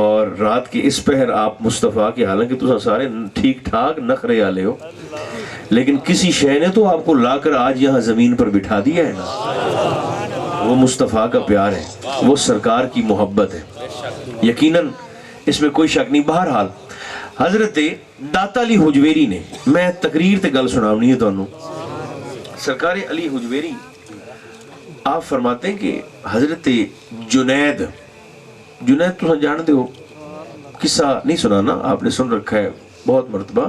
اور رات کے اس پہر آپ مصطفیٰ کے، حالانکہ تو سارے ٹھیک ٹھاک نخرے والے ہو، لیکن کسی شے نے تو آپ کو لا کر آج یہاں زمین پر بٹھا دیا ہے نا، وہ مصطفیٰ کا پیار ہے، وہ سرکار کی محبت ہے، یقیناً اس میں کوئی شک نہیں۔ بہرحال حضرت داتا علی حجویری نے، میں تقریر تے گل سناونی ہے تانوں، سرکار علی حجویری آپ فرماتے ہیں کہ حضرت جنید تو جانتے ہو، قصہ نہیں سنانا، آپ نے سن رکھا ہے بہت مرتبہ،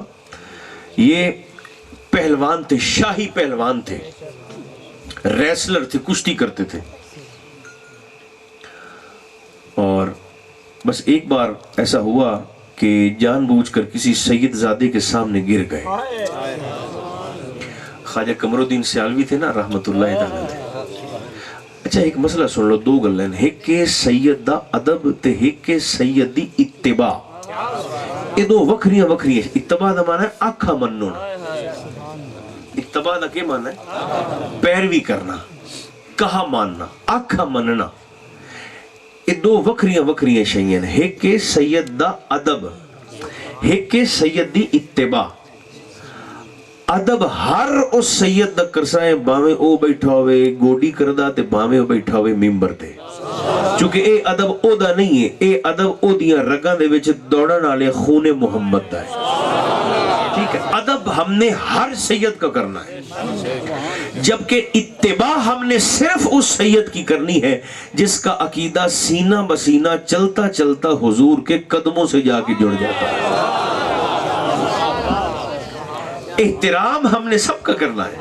یہ پہلوان تھے، شاہی پہلوان تھے، ریسلر تھے، کشتی کرتے تھے، اور بس ایک بار ایسا ہوا کہ جان بوجھ کر کسی سید زادے کے سامنے گر گئے۔ خواجہ قمر الدین سیالوی تھے نا رحمت اللہ تعالی۔ اچھا ایک مسئلہ سن لو، دو گلیں، ایک سید دا ادب تے ایک سید دی اتباع، یہ دو وکھریاں وکھریاں۔ اتباع دا معنی ہے آنکھا مننا، اتباع دا کیا معنی ہے؟ پیروی کرنا، کہا ماننا، آنکھا مننا، یہ دو وکھریاں وکھریاں شیئیں، ایک سید دا ادب، ایک سید دی اتباع۔ ادب ہر اس سید دا کرسائیں باویں او بیٹھا ہوئے گوڈی کردہ تے باویں او بیٹھا ہوئے ممبر تے، چونکہ اے ادب او دا نہیں ہے، اے ادب او دیاں رگاں دے وچ دوڑن والے خون محمد دا ہے، ٹھیک ہے؟ ادب ہم نے ہر سید کا کرنا ہے، جبکہ اتباع ہم نے صرف اس سید کی کرنی ہے جس کا عقیدہ سینہ بسینہ چلتا چلتا حضور کے قدموں سے جا کے جڑ جاتا ہے۔ احترام ہم نے سب کا کرنا ہے،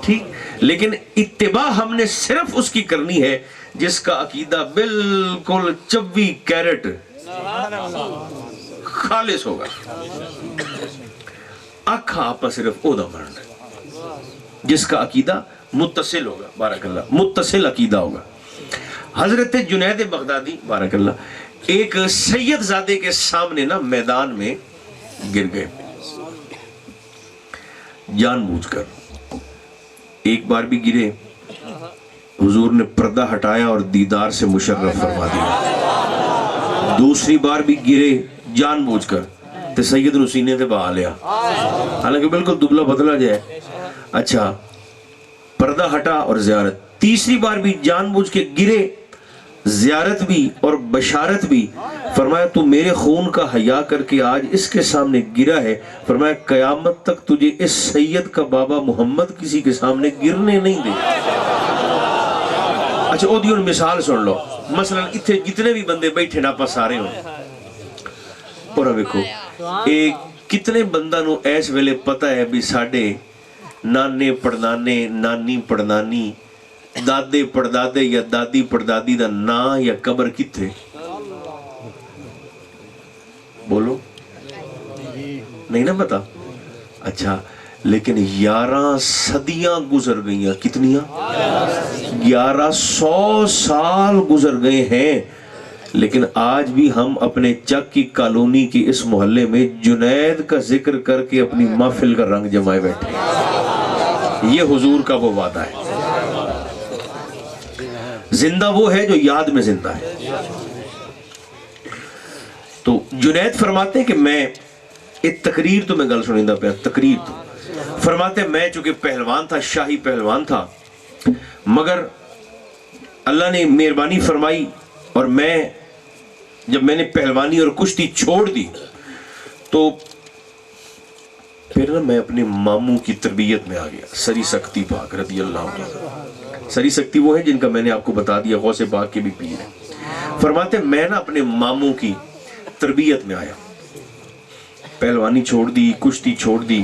ٹھیک، لیکن اتباع ہم نے صرف اس کی کرنی ہے جس کا عقیدہ بالکل 24 کیرٹ خالص ہوگا، آنکھا آپا صرف او دا مرنا ہے، جس کا عقیدہ متصل ہوگا، بارک اللہ، متصل عقیدہ ہوگا۔ حضرت جنید بغدادی بارک اللہ ایک سید زادے کے سامنے نا میدان میں گر گئے، جان بوجھ کر، ایک بار بھی گرے، حضور نے پردہ ہٹایا اور دیدار سے مشرف فرما دیا، دوسری بار بھی گرے جان بوجھ کر، تے سید نو سینے تے بہا لیا، حالانکہ بالکل دبلا پتلا جائے، اچھا پردہ ہٹا اور زیارت، تیسری بار بھی جان بوجھ کے گرے، زیارت بھی اور بشارت بھی، فرمایا تو میرے خون کا حیا کر کے آج اس کے سامنے گرا ہے، فرمایا قیامت تک تجھے اس سید کا بابا محمد کسی کے سامنے گرنے نہیں دے۔ اچھا او دیون مثال سن لو، مثلا اتھے جتنے بھی بندے بیٹھے نا پاس سارے ہوں، اور ویکھو کتنے بندہ نو ایس ویلے پتہ ہے بھی ساڑھے نانے پڑنانے نانی پڑنانی دادے پڑدادے یا دادی پڑدادی دا نا یا قبر کتھے؟ بولو نہیں نا پتا؟ اچھا لیکن 11 صدیاں گزر گئیاں، کتنیاں؟ 1100 سال گزر گئے ہیں، لیکن آج بھی ہم اپنے چک کی کالونی کی اس محلے میں جنید کا ذکر کر کے اپنی محفل کا رنگ جمائے بیٹھے ہیں۔ یہ حضور کا وہ وعدہ ہے، زندہ وہ ہے جو یاد میں زندہ ہے۔ تو جنید فرماتے ہیں کہ میں ایک تقریر تو میں گل سنیندہ پہ تقریر تو فرماتے ہیں میں چونکہ پہلوان تھا، شاہی پہلوان تھا، مگر اللہ نے مہربانی فرمائی اور جب میں نے پہلوانی اور کشتی چھوڑ دی تو پھر میں اپنے ماموں کی تربیت میں آ گیا، سری سکتی پاک رضی اللہ عنہ۔ سری سکتی وہ ہیں جن کا میں نے آپ کو بتا دیا غوث پاک کے بھی پیر ہیں۔ فرماتے ہیں میں اپنے ماموں کی تربیت میں آیا، پہلوانی چھوڑ دی، کشتی چھوڑ دی،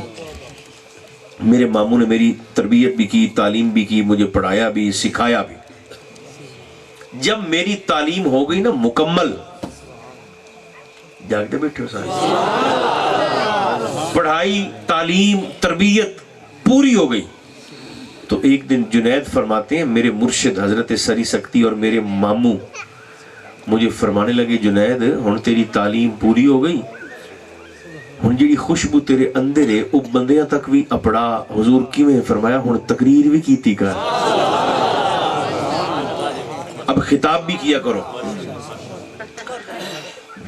میرے ماموں نے میری تربیت بھی کی، تعلیم بھی کی، مجھے پڑھایا بھی، سکھایا بھی۔ جب میری تعلیم ہو گئی نا مکمل، جاگتے بیٹھے ہو سارے، پڑھائی تعلیم تربیت پوری ہو گئی، تو ایک دن جنید فرماتے ہیں میرے مرشد حضرت سری سکتی اور میرے ماموں مجھے فرمانے لگے جنید ہن تیری تعلیم پوری ہو گئی، ہن جیڑی خوشبو تیرے اندر ہے او بندیاں تک بھی اپڑا۔ حضور کی میں فرمایا ہن تقریر بھی کیتی کر، اب خطاب بھی کیا کرو۔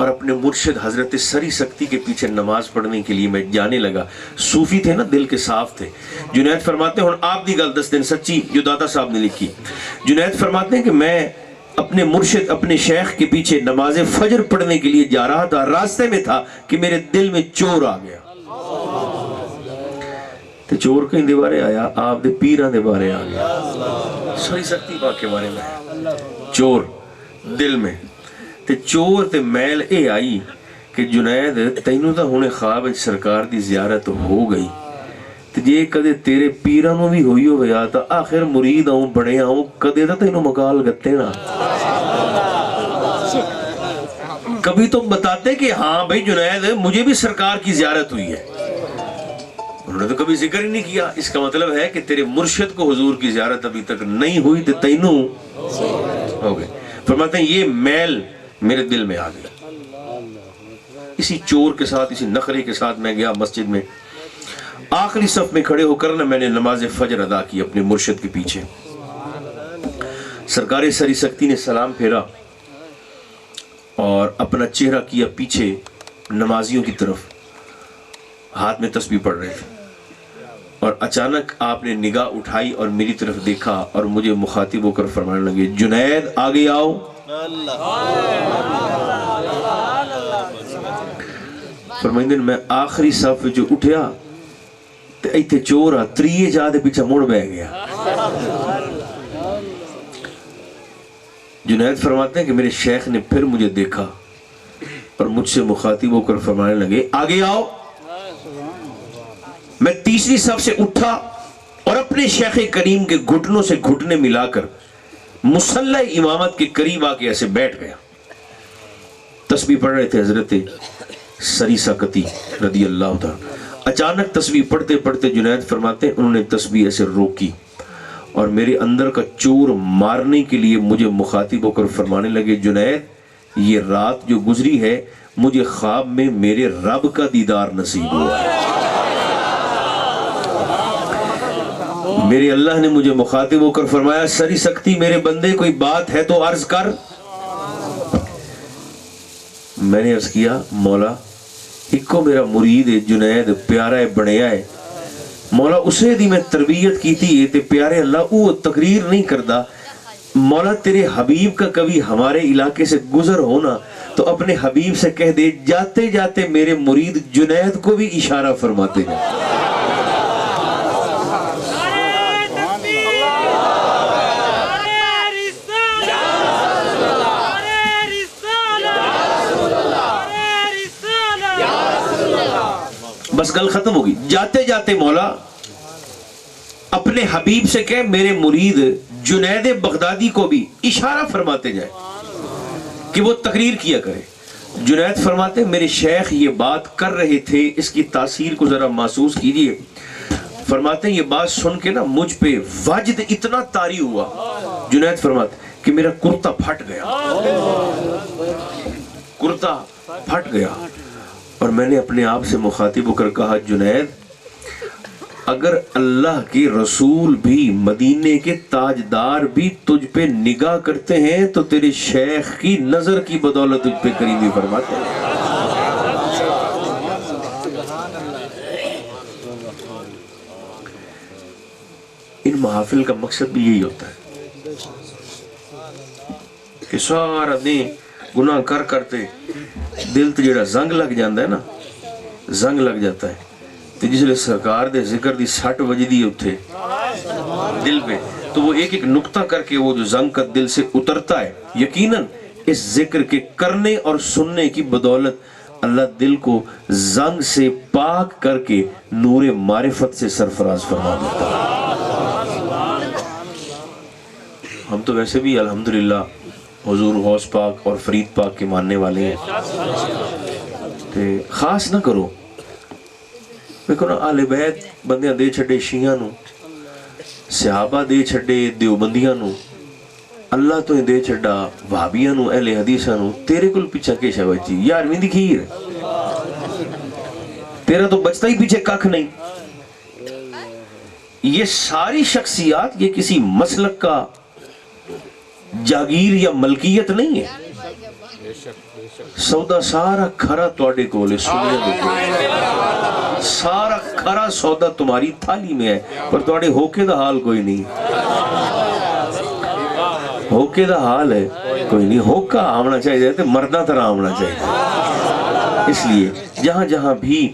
اور اپنے مرشد حضرت سری سکتی کے پیچھے نماز پڑھنے کے لیے میں جانے لگا. صوفی تھے نا, دل کے صاف تھے. جنید فرماتے ہیں, اور آپ دی گل 10 دن سچی جو داتا صاحب نے لکھی. جنید فرماتے ہیں کہ میں اپنے مرشد اپنے شیخ کے پیچھے نماز فجر پڑھنے کے لیے جا رہا تھا, راستے میں تھا کہ میرے دل میں چور آ گیا. تے چور کہیں دے بارے آیا, آپ دے پیران دے بارے آ گیا. سری سکتی پاک کے بارے میں چور دل میں. تے چور تے میل اے آئی کہ جنید تینوں تا ہونے خواب سرکار دی زیارت ہو گئی, تے جے کدے تیرے پیرانوں بھی ہوئی ہو گیا تا آخر مرید آؤں بڑے آؤں کدے تا تینوں مکال گتے نا. کبھی تو بتاتے کہ ہاں بھئی جنید مجھے بھی سرکار کی زیارت ہوئی ہے, انہوں نے تو کبھی ذکر ہی نہیں کیا. اس کا مطلب ہے کہ تیرے مرشد کو حضور کی زیارت ابھی تک نہیں ہوئی تے تینوں ہو گئے. فرماتے ہیں یہ میل میرے دل میں آ گیا. اسی چور کے ساتھ, اسی نخرے کے ساتھ میں گیا مسجد میں, آخری صف میں کھڑے ہو کر میں نے نماز فجر ادا کی اپنے مرشد کے پیچھے. سرکار سری سکتی نے سلام پھیرا اور اپنا چہرہ کیا پیچھے نمازیوں کی طرف, ہاتھ میں تسبیح پڑھ رہے تھے, اور اچانک آپ نے نگاہ اٹھائی اور میری طرف دیکھا اور مجھے مخاطب ہو کر فرمانے لگے, جنید آگے آؤ. فرمائیں میں آخری صف جو اٹھیا تے ایتھے چور آ تریے جا دے پیچھے مڑ بہ گیا. جنید فرماتے ہیں کہ میرے شیخ نے پھر مجھے دیکھا اور مجھ سے مخاطب ہو کر فرمانے لگے, آگے آؤ. میں تیسری صف سے اٹھا اور اپنے شیخ کریم کے گھٹنوں سے گھٹنے ملا کر مصلی امامت کے قریب آ کے ایسے بیٹھ گیا. تسبیح پڑھ رہے تھے حضرت سری سکتی رضی اللہ تعالیٰ. اچانک تسبیح پڑھتے پڑھتے جنید فرماتے ہیں انہوں نے تسبیح ایسے روکی اور میرے اندر کا چور مارنے کے لیے مجھے مخاطب ہو کر فرمانے لگے, جنید یہ رات جو گزری ہے مجھے خواب میں میرے رب کا دیدار نصیب ہوا ہے. میرے اللہ نے مجھے مخاطب ہو کر فرمایا, سری سکتی میرے بندے کوئی بات ہے تو عرض کر. میں نے عرض کیا, مولا ایکو میرا مرید ہے جنید پیارا ہے بڑیا ہے, مولا اسے دی میں تربیت کی تھی تے پیارے اللہ وہ تقریر نہیں کردا. مولا تیرے حبیب کا کبھی ہمارے علاقے سے گزر ہونا تو اپنے حبیب سے کہہ دے جاتے جاتے میرے مرید جنید کو بھی اشارہ فرماتے ہیں. بس گل ختم ہوگی. جاتے جاتے مولا اپنے حبیب سے کہے میرے مرید جنید بغدادی کو بھی اشارہ فرماتے جائے کہ وہ تقریر کیا کرے. جنید فرماتے میرے شیخ یہ بات کر رہے تھے, اس کی تاثیر کو ذرا محسوس کیجئے. فرماتے ہیں یہ بات سن کے نا مجھ پہ وجد اتنا طاری ہوا. جنید فرماتے کہ میرا کرتا پھٹ گیا اور میں نے اپنے آپ سے مخاطب ہو کر کہا, جنید اگر اللہ کے رسول بھی مدینے کے تاجدار بھی تجھ پہ نگاہ کرتے ہیں تو تیرے شیخ کی نظر کی بدولت تجھ پہ قریبی فرماتے ہیں. ان محافل کا مقصد بھی یہی ہوتا ہے کہ سارا دن گناہ کرتے دل تے جڑا زنگ لگ جاندہ ہے نا, زنگ لگ جاتا ہے. تو جس لئے سرکار دے ذکر دی 60 وجدی اٹھے دل پہ تو وہ ایک ایک نقطہ کر کے وہ جو زنگ کا دل سے اترتا ہے. یقیناً اس ذکر کے کرنے اور سننے کی بدولت اللہ دل کو زنگ سے پاک کر کے نور معرفت سے سرفراز فرما دیتا ہے. ہم تو ویسے بھی الحمدللہ حضور غوث پاک اور فرید پاک کے ماننے والے ہیں. خاص نہ کرو دیکھو نا, آل بیت بندیاں دے چھڑے شیعہ نو, صحابہ دے چھڑے دیوبندیاں نو, اللہ تو دے چھڑا وہابیاں نو, اہل حدیثاں نو. تیرے کل پیچھا کیشا بچی یار میں دکھیر, تیرا تو بچتا ہی پیچھے کاکھ نہیں. یہ ساری شخصیات یہ کسی مسلک کا جاگیر یا ملکیت نہیں ہے. سودا سارا کھرا تواڈے کول ہے، سنیا دے کول سارا کھرا سودا تمہاری تھالی میں ہے، پر تواڈے ہوکے دا حال کوئی نہیں، ہوکے دا حال ہے کوئی نہیں۔ ہوکا آمنا چاہیے تو مردہ طرح آمنا چاہیے۔ اس لیے جہاں جہاں بھی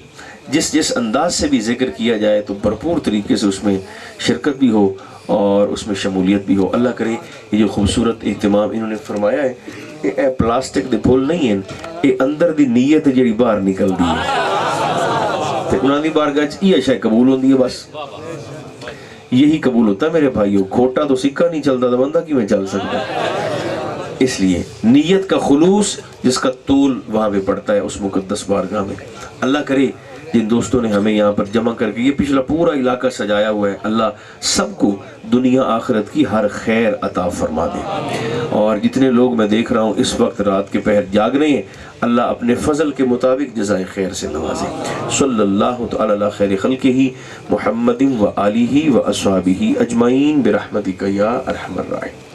جس انداز سے بھی ذکر کیا جائے تو بھرپور طریقے سے اس میں شرکت بھی ہو اور اس میں شمولیت بھی ہو۔ اللہ کرے یہ جو خوبصورت اہتمام انہوں نے فرمایا ہے، یہ پلاسٹک دے پھول نہیں ہیں، یہ اندر دی نیت جڑی باہر نکل دی ہے، تے انہاں دی بارگاہ چ یہ شے قبول ہوندی ہے، بس یہی قبول ہوتا ہے میرے بھائیو۔ کھوٹا تو سکہ نہیں چلتا تو بندہ کیوں چل سکتا ہے؟ اس لیے نیت کا خلوص جس کا طول وہاں پہ پڑتا ہے اس مقدس بارگاہ میں۔ اللہ کرے جن دوستوں نے ہمیں یہاں پر جمع کر کے یہ پچھلا پورا علاقہ سجایا ہوا ہے، اللہ سب کو دنیا آخرت کی ہر خیر عطا فرما دے۔ اور جتنے لوگ میں دیکھ رہا ہوں اس وقت رات کے پہر جاگ رہے ہیں، اللہ اپنے فضل کے مطابق جزائے خیر سے نوازے۔ صلی اللہ تعالی علی خیر خلقہ محمد و آلہ و اصحابہ اجمعین برحمتک یا ارحم الراحمین۔